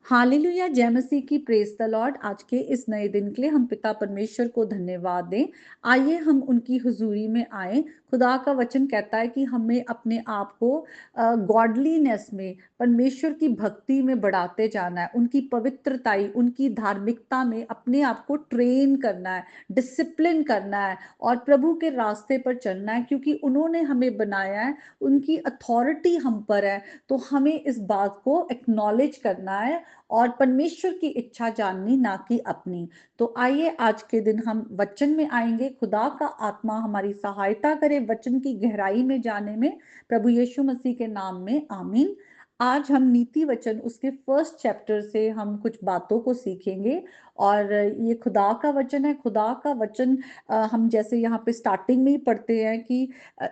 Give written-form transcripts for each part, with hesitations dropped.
Hallelujah, जय मसीह की, praise the Lord. आज के इस नए दिन के लिए हम पिता परमेश्वर को धन्यवाद दें। आइए हम उनकी हुजूरी में आए। खुदा का वचन कहता है कि हमें अपने आप को गॉडलीनेस में, परमेश्वर की भक्ति में बढ़ाते जाना है, उनकी पवित्रताई, उनकी धार्मिकता में अपने आप को ट्रेन करना है, डिसिप्लिन करना है और प्रभु के रास्ते पर चलना है, क्योंकि उन्होंने हमें बनाया है, उनकी अथॉरिटी हम पर है। तो हमें इस बात को एक्नॉलेज करना है और परमेश्वर की इच्छा जाननी, ना कि अपनी। तो आइए आज के दिन हम वचन में आएंगे। खुदा का आत्मा हमारी सहायता करे वचन की गहराई में जाने में, प्रभु यीशु मसीह के नाम में आमीन। आज हम नीति वचन उसके फर्स्ट चैप्टर से हम कुछ बातों को सीखेंगे और ये खुदा का वचन है। खुदा का वचन हम जैसे यहाँ पे स्टार्टिंग में ही पढ़ते हैं कि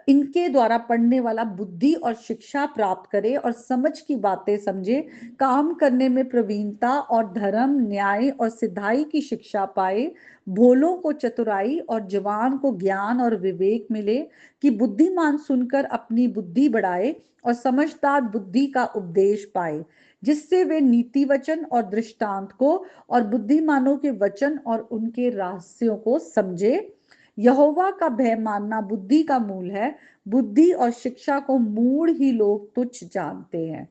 इनके द्वारा पढ़ने वाला बुद्धि और शिक्षा प्राप्त करे और समझ की बातें समझे, काम करने में प्रवीणता और धर्म, न्याय और सिधाई की शिक्षा पाए, भोलों को चतुराई और जवान को ज्ञान और विवेक मिले, कि बुद्धिमान सुनकर अपनी बुद्धि बढ़ाए और समझदार बुद्धि का उपदेश पाए, जिससे वे नीति वचन और दृष्टांत को और बुद्धिमानों के वचन और उनके रहस्यों को समझे। यहोवा का भय मानना बुद्धि का मूल है, बुद्धि और शिक्षा को मूढ़ ही लोग तुच्छ जानते हैं।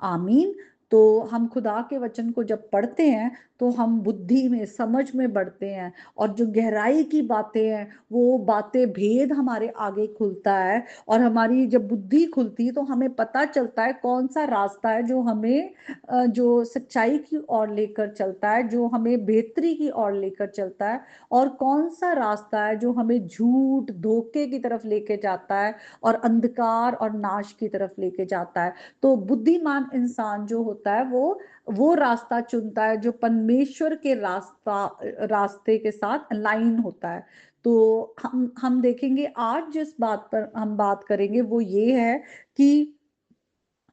आमीन। तो हम खुदा के वचन को जब पढ़ते हैं तो हम बुद्धि में, समझ में बढ़ते हैं और जो गहराई की बातें हैं, वो बातें, भेद हमारे आगे खुलता है और हमारी जब बुद्धि खुलती है तो हमें पता चलता है कौन सा रास्ता है जो हमें जो सच्चाई की ओर लेकर चलता है, जो हमें बेहतरी की ओर लेकर चलता है, और कौन सा रास्ता है जो हमें झूठ, धोखे की तरफ लेके जाता है और अंधकार और नाश की तरफ लेके जाता है। तो बुद्धिमान इंसान जो होता है वो रास्ता चुनता है जो परमेश्वर के रास्ते के साथ अलाइन होता है। तो हम देखेंगे आज जिस बात पर हम बात करेंगे वो ये है कि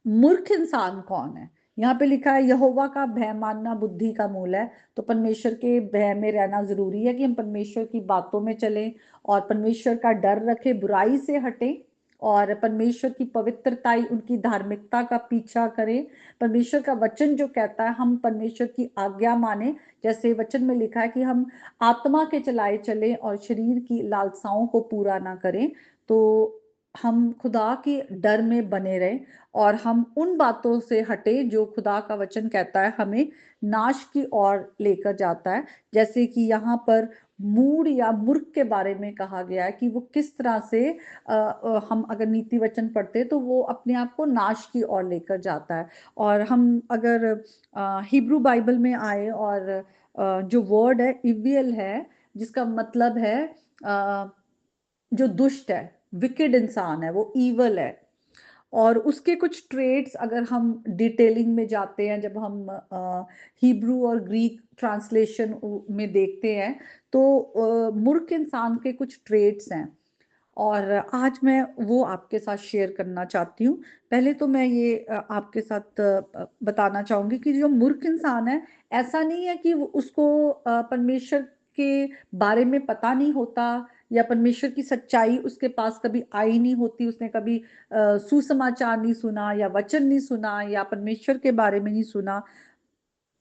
मूर्ख इंसान कौन है। यहाँ पे लिखा है यहोवा का भय मानना बुद्धि का मूल है। तो परमेश्वर के भय में रहना जरूरी है कि हम परमेश्वर की बातों में चलें और परमेश्वर का डर रखें, बुराई से हटें और परमेश्वर की पवित्रताई, उनकी धार्मिकता का पीछा करें। परमेश्वर का वचन जो कहता है हम परमेश्वर की आज्ञा माने, जैसे वचन में लिखा है कि हम आत्मा के चलाए चलें और शरीर की लालसाओं को पूरा ना करें। तो हम खुदा के डर में बने रहें और हम उन बातों से हटे जो खुदा का वचन कहता है हमें नाश की ओर लेकर जाता है। जैसे कि यहाँ पर मूढ़ या मूर्ख के बारे में कहा गया है कि वो किस तरह से हम अगर नीति वचन पढ़ते तो वो अपने आप को नाश की ओर लेकर जाता है। और हम अगर हिब्रू बाइबल में आए और जो वर्ड है इवियल है, जिसका मतलब है जो दुष्ट है, विकेड इंसान है, वो ईवल है। और उसके कुछ ट्रेड्स अगर हम डिटेलिंग में जाते हैं, जब हम हिब्रू और ग्रीक ट्रांसलेशन में देखते हैं तो मूर्ख इंसान के कुछ ट्रेड्स हैं और आज मैं वो आपके साथ शेयर करना चाहती हूँ। पहले तो मैं ये आपके साथ बताना चाहूंगी कि जो मूर्ख इंसान है, ऐसा नहीं है कि उसको परमेश्वर के बारे में पता नहीं होता या परमेश्वर की सच्चाई उसके पास कभी आई नहीं होती, उसने कभी सुसमाचार नहीं सुना या वचन नहीं सुना या परमेश्वर के बारे में नहीं सुना।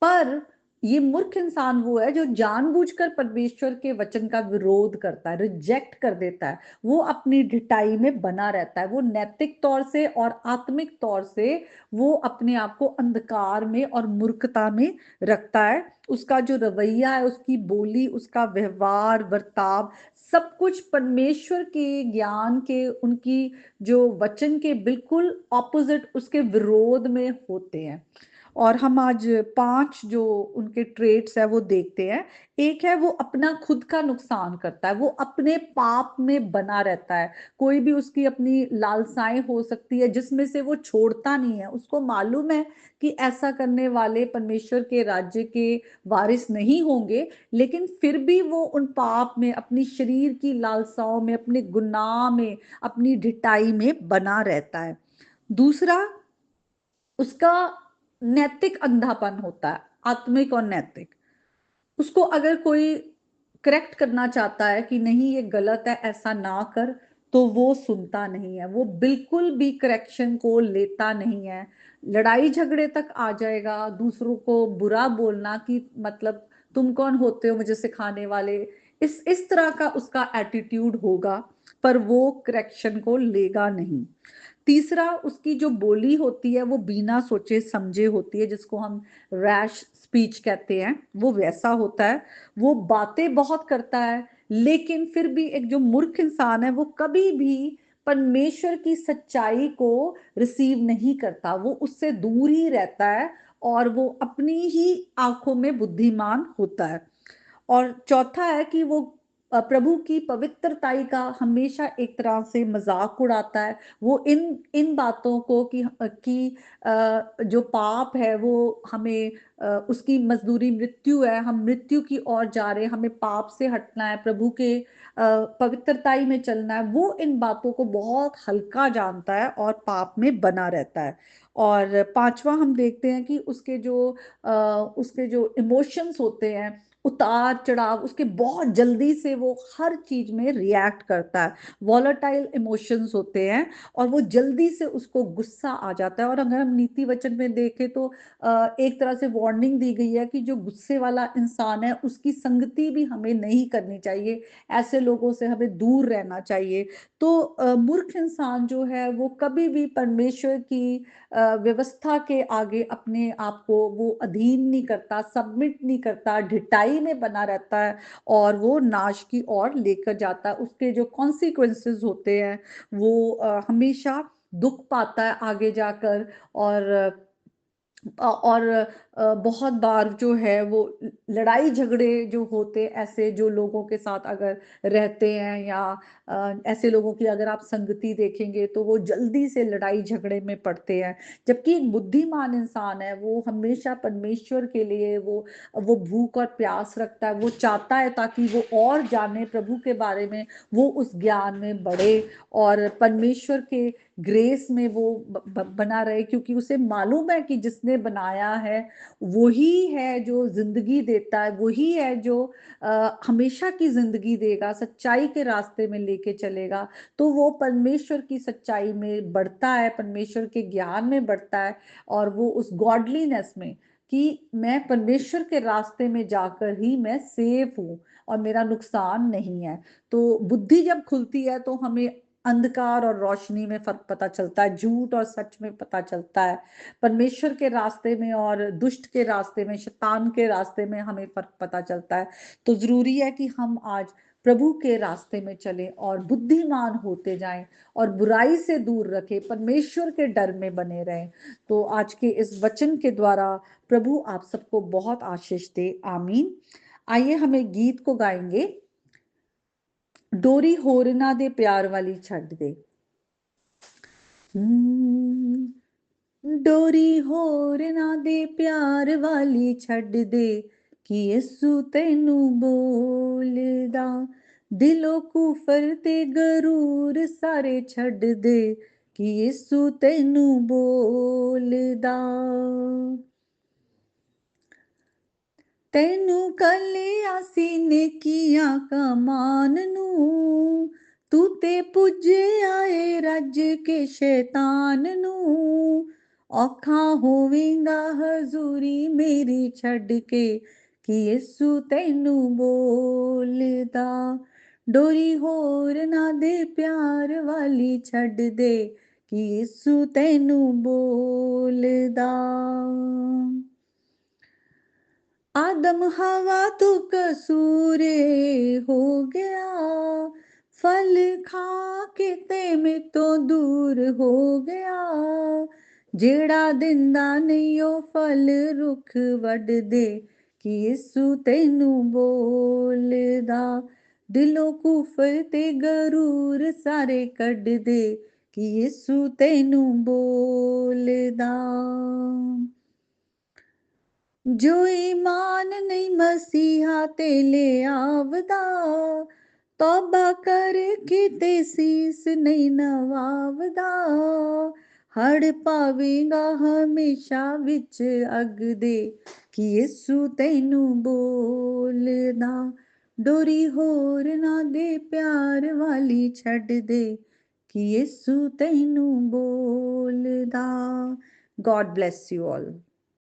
पर ये मूर्ख इंसान वो है जो जानबूझकर परमेश्वर के वचन का विरोध करता है, रिजेक्ट कर देता है। वो अपनी ढिठाई में बना रहता है, वो नैतिक तौर से और आत्मिक तौर से वो अपने आप को अंधकार में और मूर्खता में रखता है। उसका जो रवैया है, उसकी बोली, उसका व्यवहार, बर्ताव, सब कुछ परमेश्वर के ज्ञान के, उनकी जो वचन के बिल्कुल ऑपोजिट, उसके विरोध में होते हैं। और हम आज 5 जो उनके ट्रेट्स है वो देखते हैं। एक है वो अपना खुद का नुकसान करता है, वो अपने पाप में बना रहता है। कोई भी उसकी अपनी लालसाएं हो सकती है जिसमें से वो छोड़ता नहीं है। उसको मालूम है कि ऐसा करने वाले परमेश्वर के राज्य के वारिस नहीं होंगे, लेकिन फिर भी वो उन पाप में, अपनी शरीर की लालसाओं में, अपने गुनाह में, अपनी ढिठाई में बना रहता है। दूसरा, उसका नैतिक अंधापन होता है, आत्मिक और नैतिक। उसको अगर कोई करेक्ट करना चाहता है कि नहीं ये गलत है, ऐसा ना कर, तो वो सुनता नहीं है, वो बिल्कुल भी करेक्शन को लेता नहीं है, लड़ाई झगड़े तक आ जाएगा, दूसरों को बुरा बोलना कि मतलब तुम कौन होते हो मुझे सिखाने वाले, इस तरह का उसका एटीट्यूड होगा, पर वो करेक्शन को लेगा नहीं। तीसरा, उसकी जो बोली होती है वो बिना सोचे समझे होती है, जिसको हम रैश स्पीच कहते हैं, वो वैसा होता है। वो बातें बहुत करता है, लेकिन फिर भी एक जो मूर्ख इंसान है वो कभी भी परमेश्वर की सच्चाई को रिसीव नहीं करता, वो उससे दूर ही रहता है और वो अपनी ही आंखों में बुद्धिमान होता है। और चौथा है कि वो प्रभु की पवित्रताई का हमेशा एक तरह से मजाक उड़ाता है। वो इन इन बातों को कि जो पाप है वो हमें उसकी मजदूरी मृत्यु है, हम मृत्यु की ओर जा रहे हैं, हमें पाप से हटना है, प्रभु के पवित्रताई में चलना है, वो इन बातों को बहुत हल्का जानता है और पाप में बना रहता है। और पांचवा हम देखते हैं कि उसके जो इमोशंस होते हैं, उतार चढ़ाव, उसके बहुत जल्दी से वो हर चीज में रिएक्ट करता है, वॉलेटाइल इमोशंस होते हैं और वो जल्दी से उसको गुस्सा आ जाता है। और अगर हम नीति वचन में देखें तो एक तरह से वार्निंग दी गई है कि जो गुस्से वाला इंसान है उसकी संगति भी हमें नहीं करनी चाहिए, ऐसे लोगों से हमें दूर रहना चाहिए। तो मूर्ख इंसान जो है वो कभी भी परमेश्वर की व्यवस्था के आगे अपने आप को वो अधीन नहीं करता, सबमिट नहीं करता, ढिठाई में बना रहता है और वो नाश की ओर लेकर जाता है। उसके जो कॉन्सिक्वेंसेस होते हैं वो हमेशा दुख पाता है आगे जाकर। और बहुत बार जो है वो लड़ाई झगड़े जो होते, ऐसे जो लोगों के साथ अगर रहते हैं या ऐसे लोगों की अगर आप संगति देखेंगे तो वो जल्दी से लड़ाई झगड़े में पड़ते हैं। जबकि एक बुद्धिमान इंसान है वो हमेशा परमेश्वर के लिए वो भूख और प्यास रखता है, वो चाहता है ताकि वो और जाने प्रभु के बारे में, वो उस ज्ञान में बढ़े और परमेश्वर के ग्रेस में वो बना रहे, क्योंकि उसे मालूम है कि जिसने बनाया है वही है जो जिंदगी देता है, वही है जो हमेशा की जिंदगी देगा, सच्चाई के रास्ते में लेके चलेगा। तो वो परमेश्वर की सच्चाई में बढ़ता है, परमेश्वर के ज्ञान में बढ़ता है और वो उस गॉडलीनेस में कि मैं परमेश्वर के रास्ते में जाकर ही मैं सेफ हूं और मेरा नुकसान नहीं है। तो बुद्धि जब खुलती है तो हमें अंधकार और रोशनी में फर्क पता चलता है, झूठ और सच में पता चलता है, परमेश्वर के रास्ते में और दुष्ट के रास्ते में, शैतान के रास्ते में हमें फर्क पता चलता है। तो जरूरी है कि हम आज प्रभु के रास्ते में चलें और बुद्धिमान होते जाएं और बुराई से दूर रखें, परमेश्वर के डर में बने रहें। तो आज के इस वचन के द्वारा प्रभु आप सबको बहुत आशीष दे, आमीन। आइए हमें गीत को गाएंगे, डोरी होर ना दे प्यार वाली छड़ दे। डोरी होर ना दे प्यार वाली छड़ दे, कि यसू तेनू बोलदा, दिलो कुफर ते गरूर सारे छड़ दे, कि यसू तेनू बोलदा। तेनू कलिया सी नेकियां कमान नू, तू ते पुजे आए रज के शैतान नू, औखा होवेगा हजूरी मेरी छड़ के, कि यसू तेनू बोलदा। डोरी होर ना दे प्यार वाली छड़ दे, कि यसू तेनू बोलदा। आदम हवा तो कसूरे हो गया, फल खा के ते में तो दूर हो गया, जेड़ा दिंदा नहीं ओ फल रुख वड दे, कि यसू तेनू बोलदा। दिलों कुफर ते गरूर सारे कड दे, कि यसू तेनू बोलदा। जो ईमान नहीं मसीहा ते ले आवदा, तौबा कर किते सीस नहीं नवावदा, हड़ पावेगा हमेशा विच अग दे, कि यसू तेनू बोलदा। डोरी होर ना दे प्यार वाली छड़ दे, कि यीशु तैनू बोलदा। God bless you all.